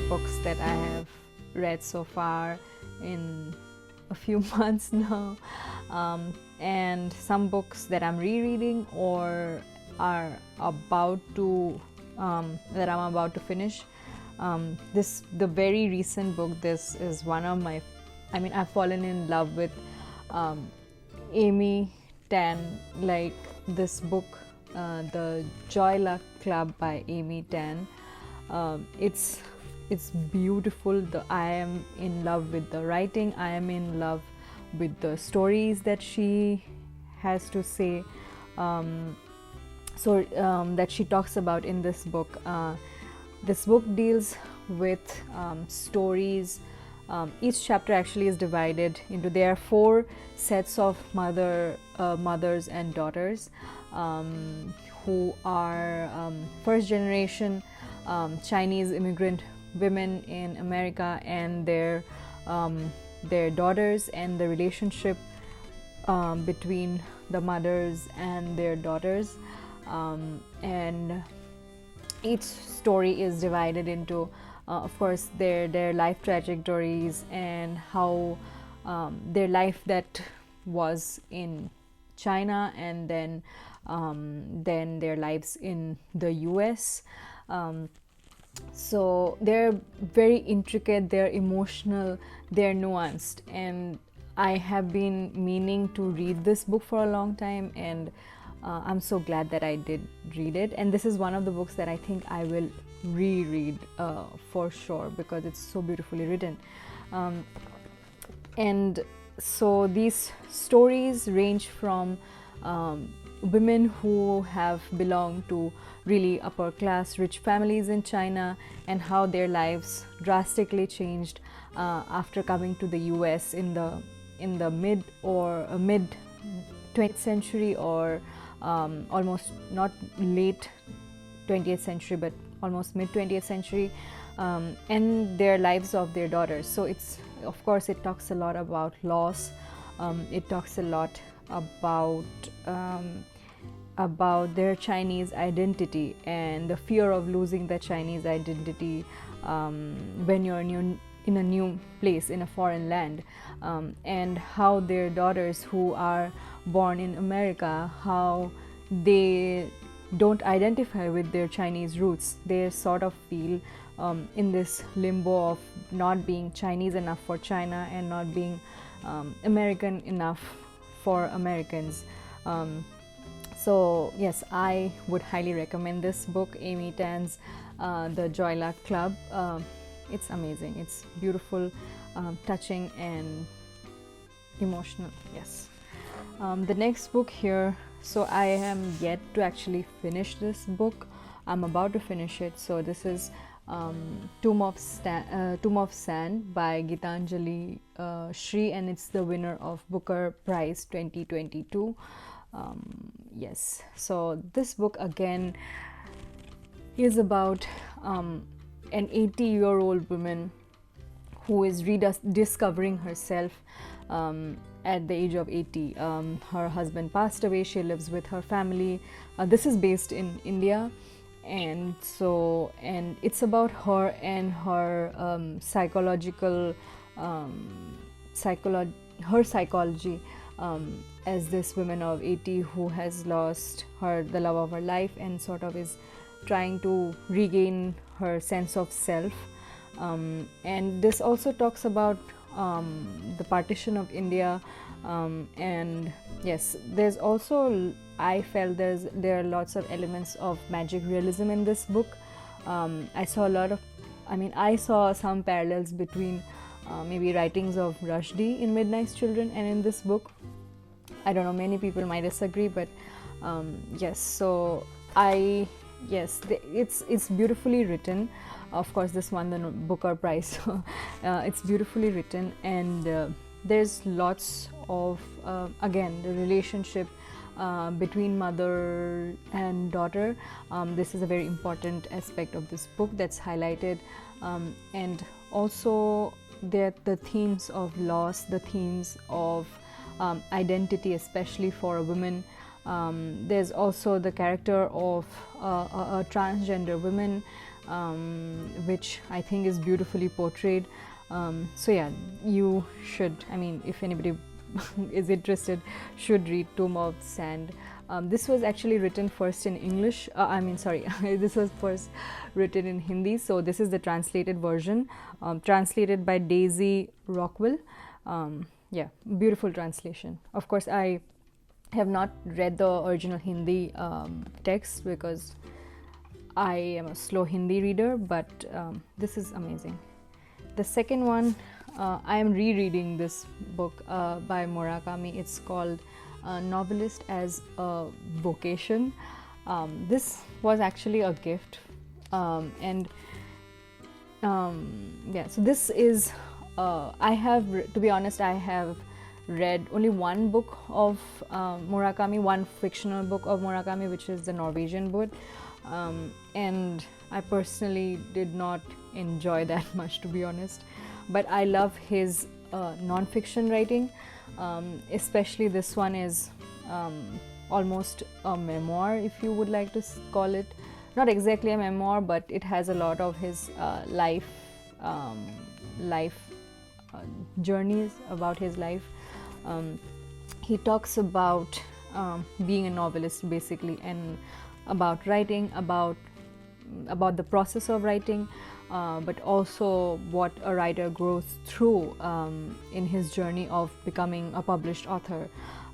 books that I have read so far in a few months now, and some books that I'm rereading or are about to that I'm about to finish. The very recent book. This is one of my. I've fallen in love with Amy Tan. Like this book, the Joy Luck Club by Amy Tan. It's beautiful. I am in love with the writing. I am in love with the stories that she has to say. That she talks about in this book. This book deals with stories. Each chapter actually is divided into, there are 4 sets of mothers and daughters who are first generation Chinese immigrant women in America, and their daughters, and the relationship between the mothers and their daughters, and each story is divided into of course their life trajectories and how their life that was in China, and then their lives in the US. So they're very intricate, they're emotional, they're nuanced, and I have been meaning to read this book for a long time, and I'm so glad that I did read it. And this is one of the books that I think I will reread for sure, because it's so beautifully written. And so these stories range from women who have belonged to really upper class rich families in China, and how their lives drastically changed after coming to the US in the mid 20th century, or almost not late 20th century but almost mid 20th century, and their lives of their daughters. So it's, of course, it talks a lot about loss. It talks a lot about their Chinese identity and the fear of losing the Chinese identity when you're in a new place, in a foreign land, and how their daughters who are born in America, how they don't identify with their Chinese roots. They sort of feel in this limbo of not being Chinese enough for China and not being American enough for Americans. So yes, I would highly recommend this book, Amy Tan's The Joy Luck Club. It's amazing. It's beautiful, touching, and emotional. Yes. The next book here, so I am yet to actually finish this book. I'm about to finish it. So this is Tomb of Sand by Gitanjali Shri, and it's the winner of Booker Prize 2022. Yes, so this book again is about an 80-year-old woman who is rediscovering herself at the age of 80. Her husband passed away. She lives with her family. This is based in India, and it's about her and her psychology as this woman of 80 who has lost the love of her life, and sort of is trying to regain her sense of self. And this also talks about the partition of India, and yes, there's also, I felt there are lots of elements of magic realism in this book. I saw some parallels between maybe writings of Rushdie in Midnight's Children and in this book. I don't know, many people might disagree, but yes, so it's beautifully written. Of course, this won the Booker Prize. It's beautifully written, and there's lots of again, the relationship between mother and daughter. This is a very important aspect of this book that's highlighted, and also the themes of loss, the themes of identity, especially for a woman. There's also the character of a transgender woman which I think is beautifully portrayed. So yeah, you should, I mean, if anybody is interested, should read Tomb of Sand. This was actually written first in English, this was first written in Hindi, so this is the translated version, translated by Daisy Rockwell. Yeah, beautiful translation. Of course, I have not read the original Hindi text because I am a slow Hindi reader, but this is amazing. The second one, I am rereading this book by Murakami. It's called Novelist as a Vocation. This was actually a gift, and yeah, so this is, I have, to be honest, I have read only one book of Murakami, one fictional book of Murakami, which is the Norwegian book, and I personally did not enjoy that much, to be honest, but I love his non-fiction writing. Especially this one is almost a memoir, if you would like to call it. Not exactly a memoir, but it has a lot of his life journeys about his life. He talks about being a novelist, basically, and about writing, about the process of writing, but also what a writer goes through in his journey of becoming a published author.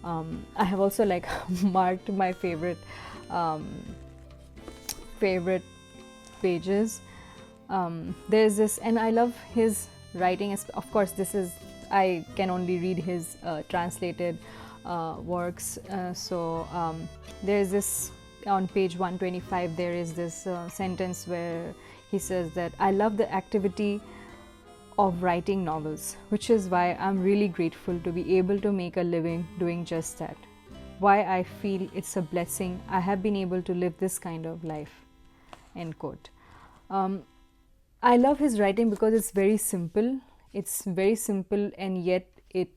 I have also marked my favorite pages. There's this, and I love his writing. Of course, I can only read his translated works. So there's this, on page 125, there is this sentence where he says that I love the activity of writing novels, which is why I'm really grateful to be able to make a living doing just that. Why I feel it's a blessing I have been able to live this kind of life. End quote. I love his writing because it's very simple. It's very simple, and yet it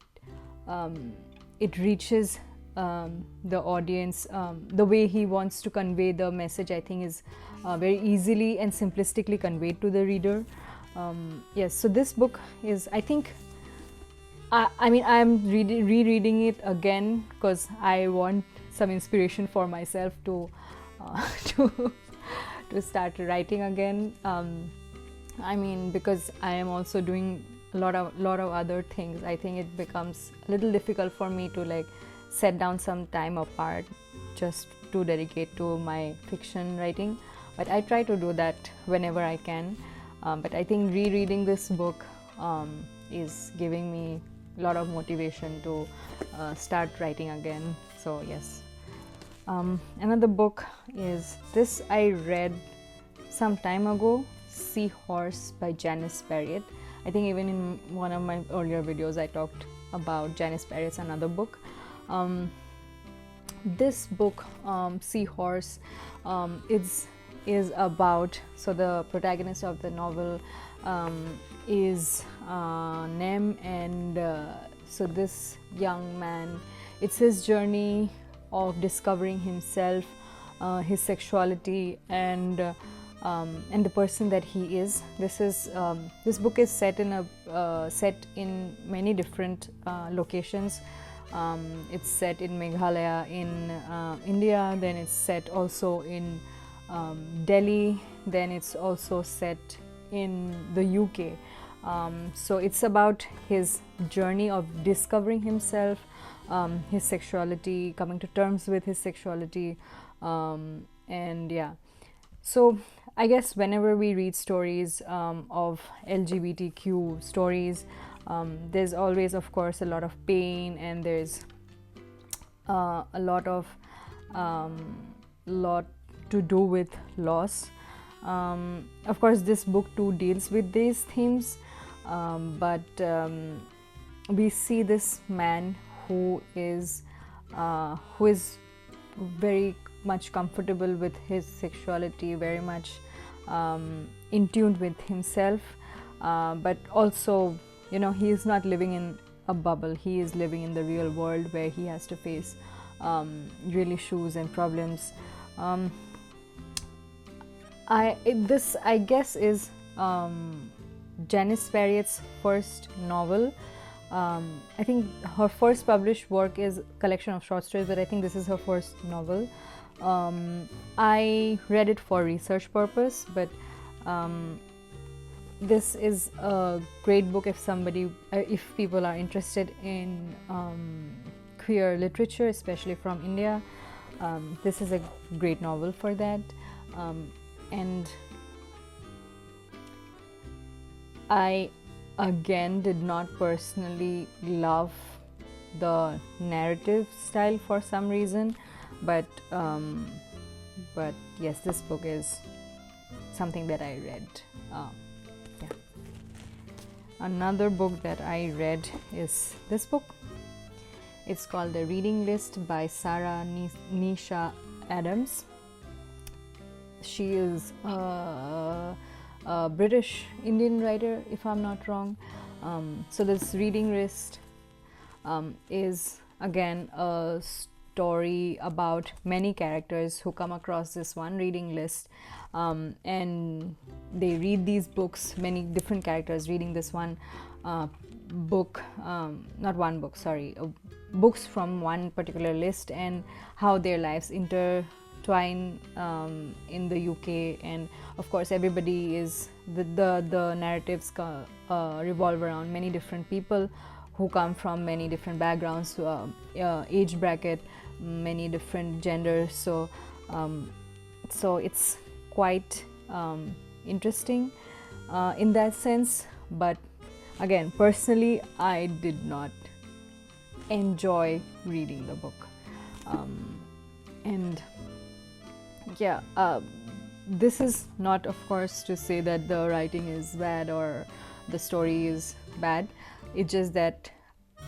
reaches the audience. The way he wants to convey the message, I think, is very easily and simplistically conveyed to the reader. Yes, so this book is, I think, I'm rereading it again because I want some inspiration for myself to to start writing again. I mean, because I am also doing a lot of other things. I think it becomes a little difficult for me to set down some time apart just to dedicate to my fiction writing, but I try to do that whenever I can. But I think rereading this book is giving me a lot of motivation to start writing again. So yes. Another book is this, I read some time ago, Seahorse by Janice Barrett. I think even in one of my earlier videos I talked about Janice Barrett's another book. This book, Seahorse, is about, so the protagonist of the novel is Nem, and so this young man, it's his journey of discovering himself, his sexuality, and the person that he is. This book is set in many different locations. It's set in Meghalaya in India, then it's set also in Delhi, then it's also set in the UK. So it's about his journey of discovering himself, his sexuality, coming to terms with his sexuality, and yeah. So I guess whenever we read stories of LGBTQ stories, there's always, of course, a lot of pain, and there's a lot to do with loss. Of course, this book too deals with these themes, but we see this man who is very much comfortable with his sexuality, very much in tune with himself, but also, he is not living in a bubble. He is living in the real world where he has to face real issues and problems. This I guess is Janice Perriot's first novel. I think her first published work is a collection of short stories, but I think this is her first novel. I read it for research purpose, but this is a great book if people are interested in queer literature, especially from India. This is a great novel for that. And I again did not personally love the narrative style for some reason, but yes, this book is something that I read. Yeah. Another book that I read is this book. It's called The Reading List by Sarah Nisha Adams. She is a British Indian writer, if I'm not wrong. So this reading list is again a story about many characters who come across this one reading list, and they read these books, many different characters reading this one book, not one book, sorry, books from one particular list, and how their lives intertwine in the UK. And of course everybody is the narratives revolve around many different people who come from many different backgrounds, age bracket, many different genders, so it's quite interesting in that sense. But again, personally, I did not enjoy reading the book, and yeah, this is not, of course, to say that the writing is bad or the story is bad. It's just that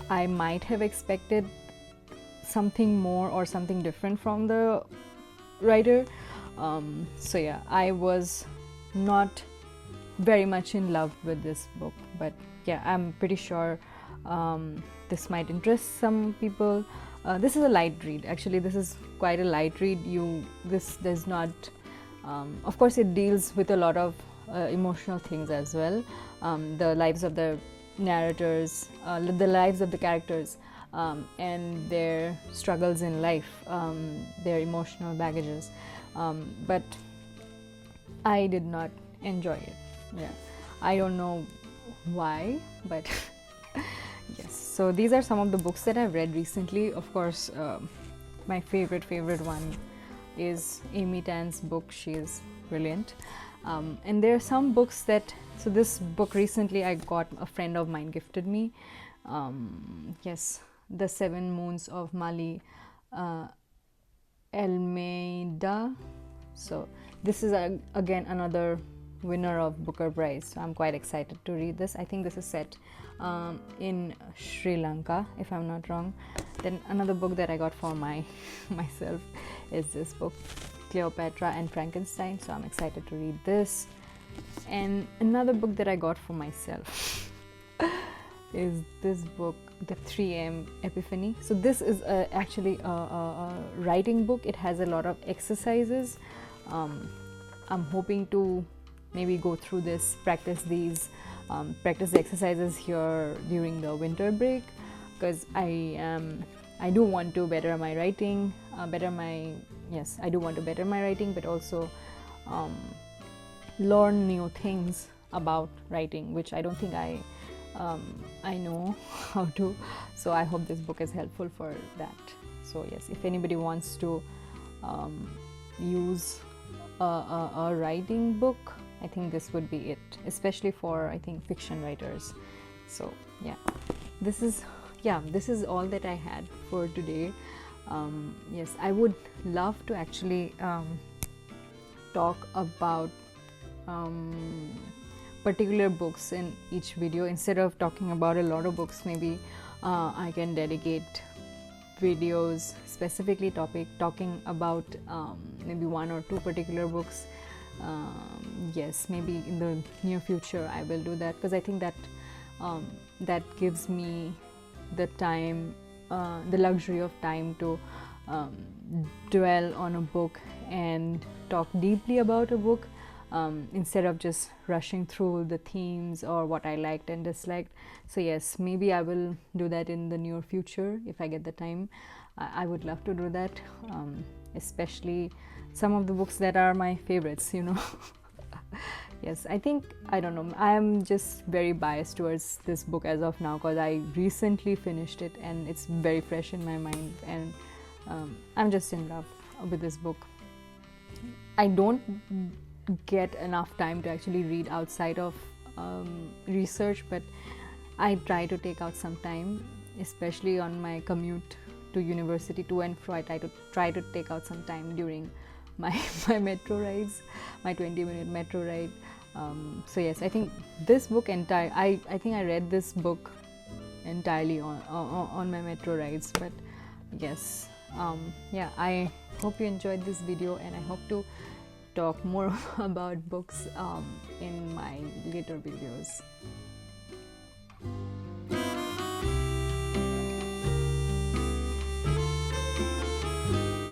I might have expected something more or something different from the writer. So yeah, I was not very much in love with this book, but yeah, I'm pretty sure this might interest some people. This is a light read. Actually, this is quite a light read. This does not, of course, it deals with a lot of emotional things as well. The lives of the narrators, the lives of the characters, and their struggles in life, their emotional baggages. But I did not enjoy it. Yeah, I don't know why, but yes. So these are some of the books that I've read recently. Of course, my favorite one is Amy Tan's book. She is brilliant. And there are some books that, so this book recently I got, a friend of mine gifted me. Yes, The Seven Moons of Mali Almeida. So this is again another winner of Booker Prize. So I'm quite excited to read this. I think this is set in Sri Lanka, if I'm not wrong. Then another book that I got for myself is this book, Cleopatra and Frankenstein. So I'm excited to read this. And another book that I got for myself is this book, The 3am Epiphany. So this is actually a writing book. It has a lot of exercises. I'm hoping to maybe go through this, practice the exercises here during the winter break, because I do want to better my writing, I do want to better my writing, but also learn new things about writing, which I don't think I know how to. So I hope this book is helpful for that. So yes, if anybody wants to use a writing book, I think this would be it, especially for, I think, fiction writers. So yeah, this is all that I had for today. Yes, I would love to actually talk about particular books in each video. Instead of talking about a lot of books, maybe I can dedicate videos specifically talking about maybe one or two particular books. Yes, maybe in the near future I will do that, because I think that that gives me the time, the luxury of time to dwell on a book and talk deeply about a book instead of just rushing through the themes or what I liked and disliked. So yes, maybe I will do that in the near future if I get the time. I would love to do that, especially some of the books that are my favorites, you know. Yes, I think, I don't know, I am just very biased towards this book as of now because I recently finished it and it's very fresh in my mind, and I'm just in love with this book. I don't get enough time to actually read outside of research, but I try to take out some time, especially on my commute to university, to and fro. I try to take out some time during my metro rides, my 20-minute metro ride. So yes, I think this book I think I read this book entirely on my metro rides. But yes, yeah, I hope you enjoyed this video, and I hope to talk more about books in my later videos.